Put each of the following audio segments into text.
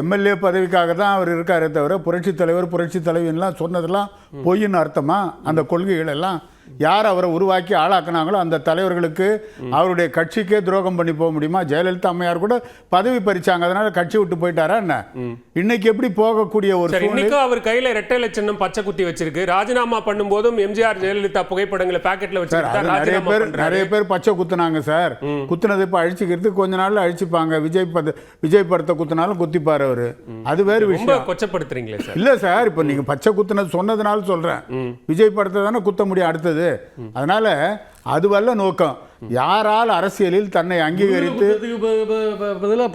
MLA பதவிக்காக தான் அவர் இருக்காரே தவிர புரட்சி தலைவர் புரட்சி தலைவின்லாம் சொன்னதெல்லாம் பொய்ன்னு அர்த்தமா? அந்த கொள்கைகள் எல்லாம் யார் அவரை உருவாக்கி ஆளாக்குனாங்களோ அந்த தலைவர்களுக்கு அவருடைய கட்சிக்கே துரோகம் பண்ணி போக முடியுமா? ஜெயலலிதா அம்மையார் கூட பதவி பறிச்சாங்க, அதனால கட்சி விட்டு போயிட்டாரா என்ன? இன்னைக்கு எப்படி போகக்கூடிய ஒரு இன்னைக்கு அவர் கையில இரட்டை இலை சின்னம் பச்சை குத்தி வச்சிருக்கு. ராஜினாமா பண்ணும் போதும் எம்ஜிஆர் ஜெயலலிதா புகைப்படங்களை பாக்கெட்ல வச்சிருக்காரு. நிறைய பேர் பச்சை குத்துனாங்க சார். குத்துனது இப்ப அழிச்சுக்கிறது கொஞ்ச நாள்ல அழிச்சுப்பாங்க. விஜய் படத்தை குத்தினாலும் குத்திப்பாரு அவரு. அது வேறு விஷயம். கொச்சப்படுத்துறீங்களே சார். இல்ல சார், இப்ப நீங்க பச்சை குத்துனது சொன்னதுனால சொல்றேன். விஜய் படத்தை தானே குத்த முடியும் அடுத்தது. அதனால அதுவல்ல நோக்கம். யாரால் அரசியலில் தன்னை அங்கீகரித்து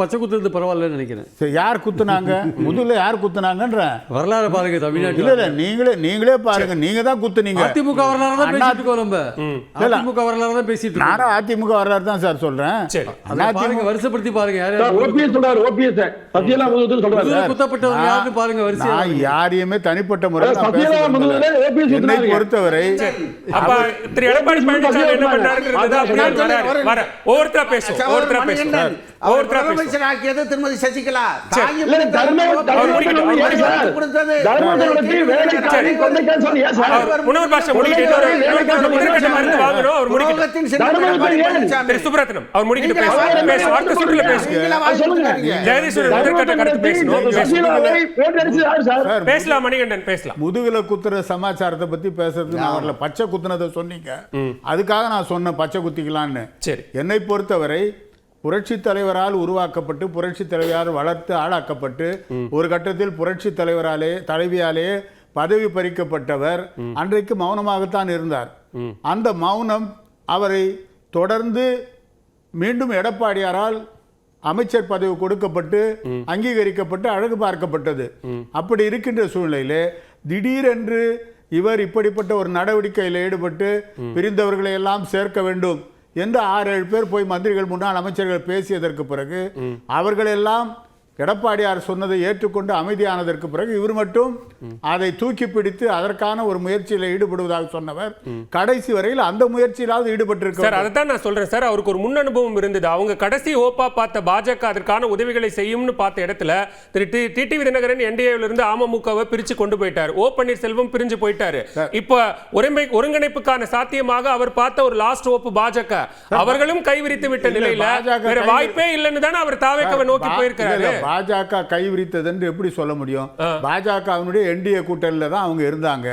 பச்சை குத்துறது பரவாயில்லன்னு நினைக்கிறேன். யார் குத்துனாங்க? முதல்ல யார் குத்துனாங்கன்ற வரலாறு பாருங்க தமிழ்நாட்டில். இல்ல நீங்களே பாருங்க. நீங்க தான் குத்துனீங்க. அதிமுக வரலாறு தான் பேசிட்டு இருக்கோம். நம்ம அதிமுக வரலாறு தான் பேசிட்டு இருக்கோம். நானும் அதிமுக வரலாறு தான் சார் சொல்றேன். பாருங்க, வருஷப்படுத்தி பாருங்க. குத்தப்பட்டவர் யாருன்னு பாருங்க. நான் யாரையுமே தனிப்பட்ட முறையில் என்னை பொறுத்தவரை திருமதி சசிகலா முதுகுல குத்துற சமாச்சாரத்தை பத்தி பேசுறது நான் வரல. பச்சை குத்துனதை சொன்னீங்க, அதுக்காக நான் சொன்ன பச்சை குத்திக்கலான்னு. என்னை பொறுத்தவரை புரட்சி தலைவரால் உருவாக்கப்பட்டு புரட்சி தலைவரால் வளர்த்து ஆளாக்கப்பட்டு ஒரு கட்டத்தில் புரட்சி தலைவியாலே பதவி பறிக்கப்பட்டவர் அன்றைக்கு மௌனமாகத்தான் இருந்தார். அந்த மௌனம் அவரை தொடர்ந்து மீண்டும் எடப்பாடியாரால் அமைச்சர் பதவி கொடுக்கப்பட்டு அங்கீகரிக்கப்பட்டு அழகு பார்க்கப்பட்டது. அப்படி இருக்கின்ற சூழ்நிலையிலே திடீரென்று இவர் இப்படிப்பட்ட ஒரு நடவடிக்கையில் ஈடுபட்டு பிரிந்தவர்களை எல்லாம் சேர்க்க வேண்டும் என்று 6-7 பேர் போய் மந்திரிகள் முன்னாள் அமைச்சர்கள் பேசியதற்கு பிறகு அவர்களெல்லாம் எடப்பாடியார் சொன்னதை ஏற்றுக்கொண்டு அமைதியானதற்கு பிறகு இவர் மட்டும் அதை தூக்கி பிடித்து அதற்கான ஒரு முயற்சியில் ஈடுபடுவதாக சொன்னவர் கடைசி வரையில் அந்த முயற்சியிலாவது ஈடுபட்டிருக்கிறார். அதான் நான் சொல்றேன் சார். அவருக்கு ஒரு முன் அனுபவம் இருந்தது. அவங்க கடைசி ஓப்பா பார்த்த பாஜக அதற்கான உதவிகளை செய்யும்னு பார்த்த இடத்துல திரு டிடிவி தினகரன் என்டிஏவில் இருந்து அமமுகவை பிரிச்சு கொண்டு போயிட்டார். ஓ பன்னீர்செல்வம் பிரிஞ்சு போயிட்டாரு. இப்ப ஒருங்கிணைப்புக்கான சாத்தியமாக அவர் பார்த்த ஒரு லாஸ்ட் ஓப்பு பாஜக அவர்களும் கைவிரித்து விட்ட நிலையில வேற வாய்ப்பே இல்லைன்னு தானே அவர் தாவேக்கவை நோக்கி போயிருக்கிறாரு. பாஜக கைவிரித்தது என்று எப்படி சொல்ல முடியும்? பாஜக என்டிஏ கூட்டணியில தான் அவங்க இருந்தாங்க.